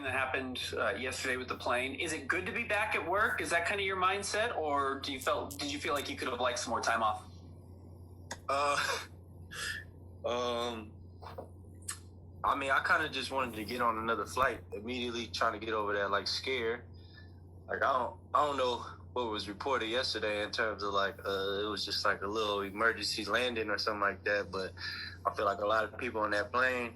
everything that happened yesterday with the plane. Is it good to be back at work? Is that kind of your mindset, or did you feel like you could have liked some more time off? I mean, I kind of just wanted to get on another flight immediately, trying to get over that like scare. Like I don't know what was reported yesterday in terms of like it was just like a little emergency landing or something like that. But I feel like a lot of people on that plane,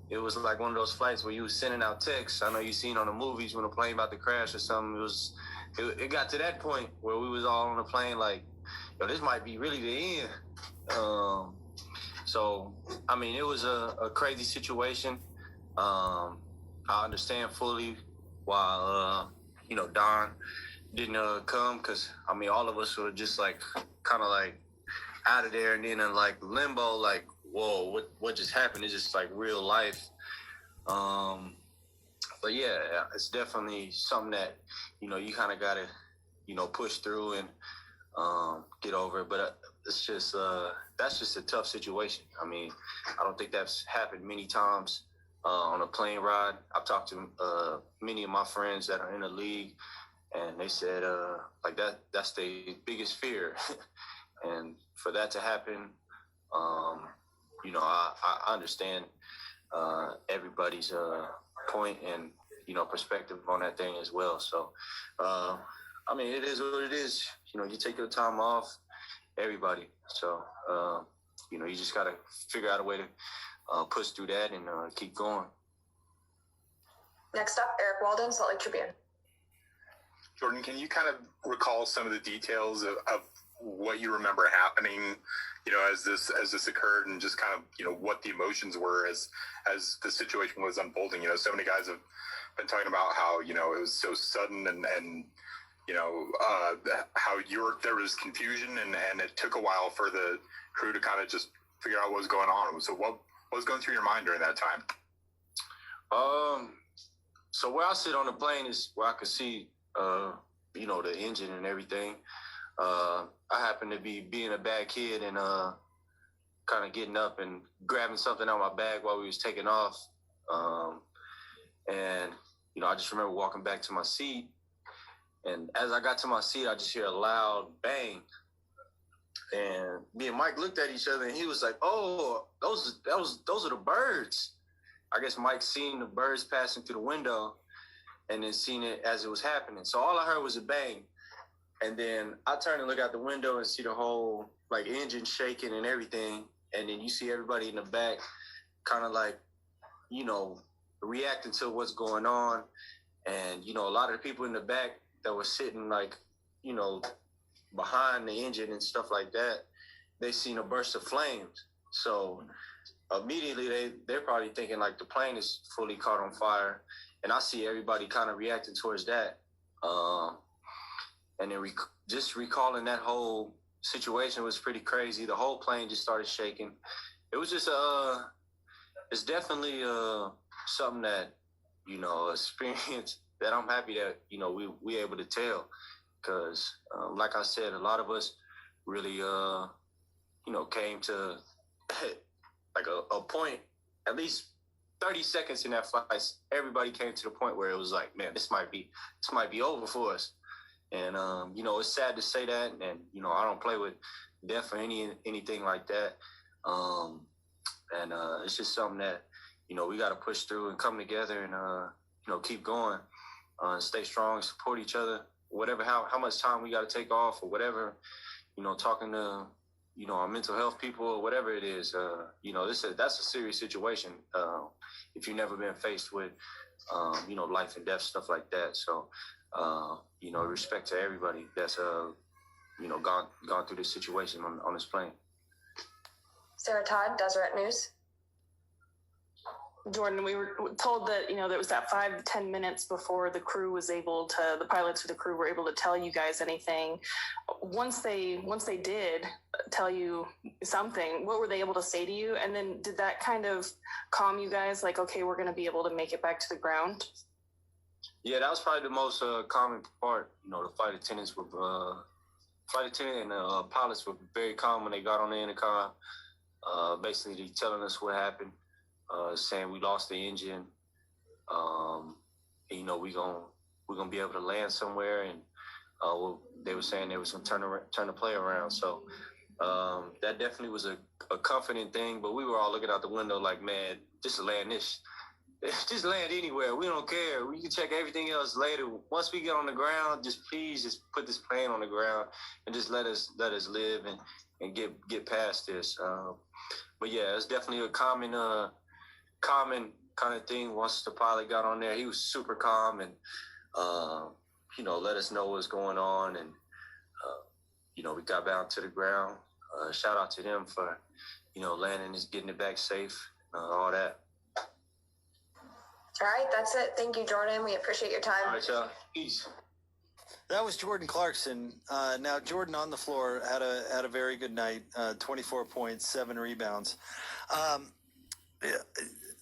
it was like one of those flights where you was sending out texts. I know you seen on the movies when a plane about to crash or something. It got to that point where we was all on the plane like, yo, this might be really the end. So, I mean, it was a crazy situation. I understand fully why, Don didn't come because, I mean, all of us were just like kind of like out of there and then in like limbo, like, whoa, what just happened? It's just like real life. But yeah, it's definitely something that, you kind of got to, push through and get over it. But it's just that's just a tough situation. I mean, I don't think that's happened many times on a plane ride. I've talked to many of my friends that are in the league, and they said like that's the biggest fear. And for that to happen, I understand everybody's point and perspective on that thing as well. So I mean, it is what it is. You take your time off, everybody. So, you just got to figure out a way to push through that and keep going. Next up, Eric Walden, Salt Lake Tribune. Jordan, can you kind of recall some of the details of what you remember happening, as this occurred, and just kind of, what the emotions were as the situation was unfolding? So many guys have been talking about how, it was so sudden and how there was confusion and it took a while for the crew to kind of just figure out what was going on. So what was going through your mind during that time? So where I sit on the plane is where I could see, the engine and everything. I happened to be being a bad kid and kind of getting up and grabbing something out of my bag while we was taking off. And, I just remember walking back to my seat. And as I got to my seat, I just hear a loud bang. And me and Mike looked at each other, and he was like, "Oh, those are the birds." I guess Mike seen the birds passing through the window, and then seen it as it was happening. So all I heard was a bang, and then I turn and look out the window and see the whole like engine shaking and everything, and then you see everybody in the back, kind of like, reacting to what's going on, and a lot of the people in the back that were sitting like, behind the engine and stuff like that, they seen a burst of flames. So immediately they're probably thinking like the plane is fully caught on fire. And I see everybody kind of reacting towards that. And then just recalling that whole situation was pretty crazy. The whole plane just started shaking. It was just, it's definitely something that, experience that I'm happy that, we able to tell. Because, like I said, a lot of us really, came to like a point, at least 30 seconds in that flight, everybody came to the point where it was like, man, this might be over for us. And, it's sad to say that. And, I don't play with death or anything like that. And it's just something that, we got to push through and come together and, keep going, stay strong, support each other, whatever, how much time we got to take off or whatever, talking to, our mental health people or whatever it is, that's a serious situation. If you've never been faced with, life and death, stuff like that. So, respect to everybody that's, gone through this situation on this plane. Sarah Todd, Deseret News. Jordan, we were told that, there was that 5 to 10 minutes before the pilots or the crew were able to tell you guys anything. Once they did tell you something, what were they able to say to you? And then did that kind of calm you guys? Like, okay, we're going to be able to make it back to the ground? Yeah, that was probably the most common part. The flight attendants and pilots were very calm when they got on the intercom, basically telling us what happened. Saying we lost the engine, you know, we're gonna be able to land somewhere, and they were saying they was gonna turn the play around. So that definitely was a comforting thing. But we were all looking out the window like, man, just land this. Just land anywhere. We don't care. We can check everything else later. Once we get on the ground, please put this plane on the ground and just let us live and get past this. But yeah, it's definitely a common kind of thing. Once the pilot got on there, he was super calm and you know, let us know what's going on, and you know, we got down to the ground. Shout out to them for, you know, landing and getting it back safe, all that. All right, that's it. Thank you, Jordan. We appreciate your time. All right, y'all. Peace. That was Jordan Clarkson. Now Jordan on the floor had a very good night. 24 points, 7 rebounds.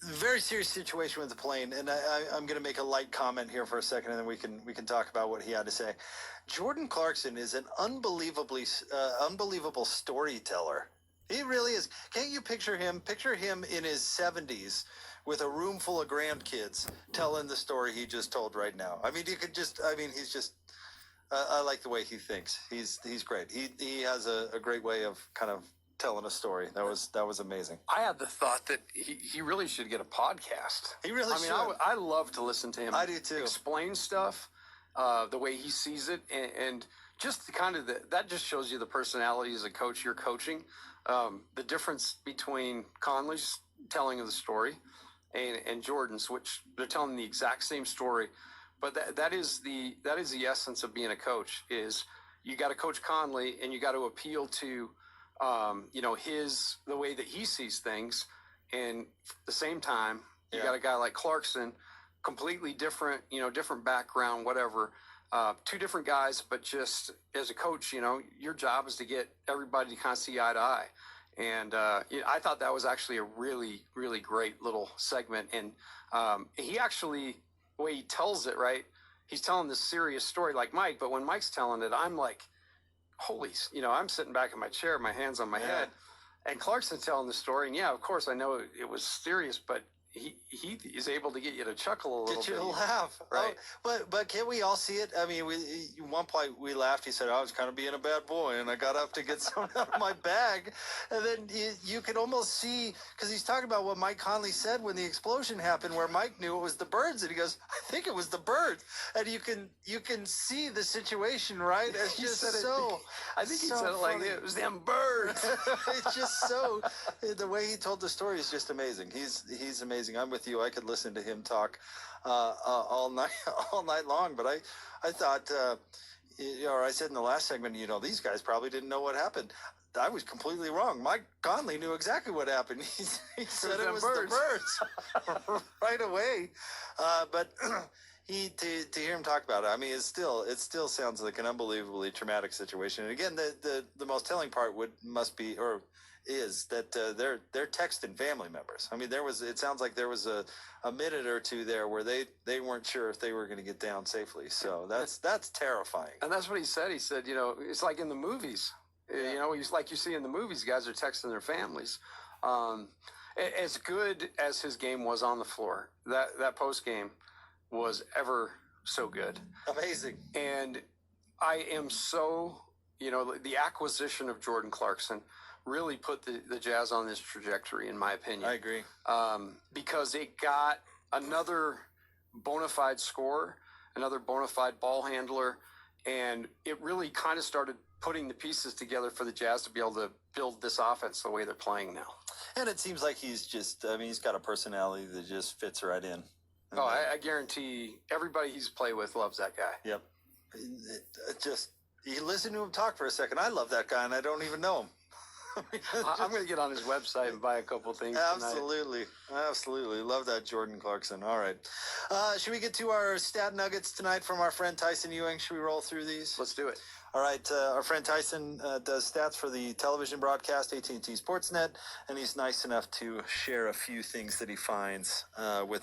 Very serious situation with the plane, and I'm going to make a light comment here for a second, and then we can talk about what he had to say. Jordan Clarkson is an unbelievable storyteller. He really is. Can't you picture him? Picture him in his 70s with a room full of grandkids telling the story he just told right now. I mean, he's just. I like the way he thinks. He's great. He has a great way of kind of telling a story. That was amazing. I had the thought that he really should get a podcast. He really should. I love to listen to him. I do too. Explain stuff the way he sees it, and just the kind of that just shows you the personality as a coach you're coaching. The difference between Conley's telling of the story and Jordan's, which they're telling the exact same story, but that is the essence of being a coach. Is you got to coach Conley, and you got to appeal to you know, the way that he sees things, and at the same time you got a guy like Clarkson, completely different, you know, different background, whatever. 2 different guys, but just as a coach, you know, your job is to get everybody to kind of see eye to eye. And I thought that was actually a really, really great little segment. And he actually, the way he tells it, right, he's telling this serious story like Mike, but when Mike's telling it, I'm like, holy, you know, I'm sitting back in my chair, my hands on my head. And Clarkson's telling the story. And yeah, of course, I know it was serious, but he is able to get you to chuckle a little bit. Get you to laugh. Right. Oh, but can we all see it? I mean, one point we laughed. He said, I was kind of being a bad boy, and I got up to get something out of my bag. And then you can almost see, because he's talking about what Mike Conley said when the explosion happened, where Mike knew it was the birds. And he goes, I think it was the birds. And you can see the situation, right? It's just so. I think he so said it like funny. it was them birds. It's just so, the way he told the story is just amazing. He's amazing. I'm with you. I could listen to him talk all night long. But I thought, you know, I said in the last segment, you know, these guys probably didn't know what happened. I was completely wrong. Mike Conley knew exactly what happened. He said it was the birds right away. But to hear him talk about it, I mean, it still sounds like an unbelievably traumatic situation. And again, the most telling part is that they're texting family members. I mean, it sounds like there was a minute or two there where they weren't sure if they were going to get down safely. So that's terrifying. And that's what he said. He said, you know, it's like in the movies. You know, he's like you see in the movies, guys are texting their families. As good as his game was on the floor, that post game was ever so good. Amazing. And I am so, you know, the acquisition of Jordan Clarkson really put the Jazz on this trajectory, in my opinion. I agree. Because it got another bona fide scorer, another bona fide ball handler, and it really kind of started putting the pieces together for the Jazz to be able to build this offense the way they're playing now. And it seems like he's got a personality that just fits right in. Oh, I guarantee everybody he's played with loves that guy. Yep. You listen to him talk for a second. I love that guy, and I don't even know him. I'm going to get on his website and buy a couple things Absolutely. tonight. Absolutely. Love that, Jordan Clarkson. All right. Should we get to our stat nuggets tonight from our friend Tyson Ewing? Should we roll through these? Let's do it. All right. Our friend Tyson does stats for the television broadcast, AT&T Sportsnet, and he's nice enough to share a few things that he finds with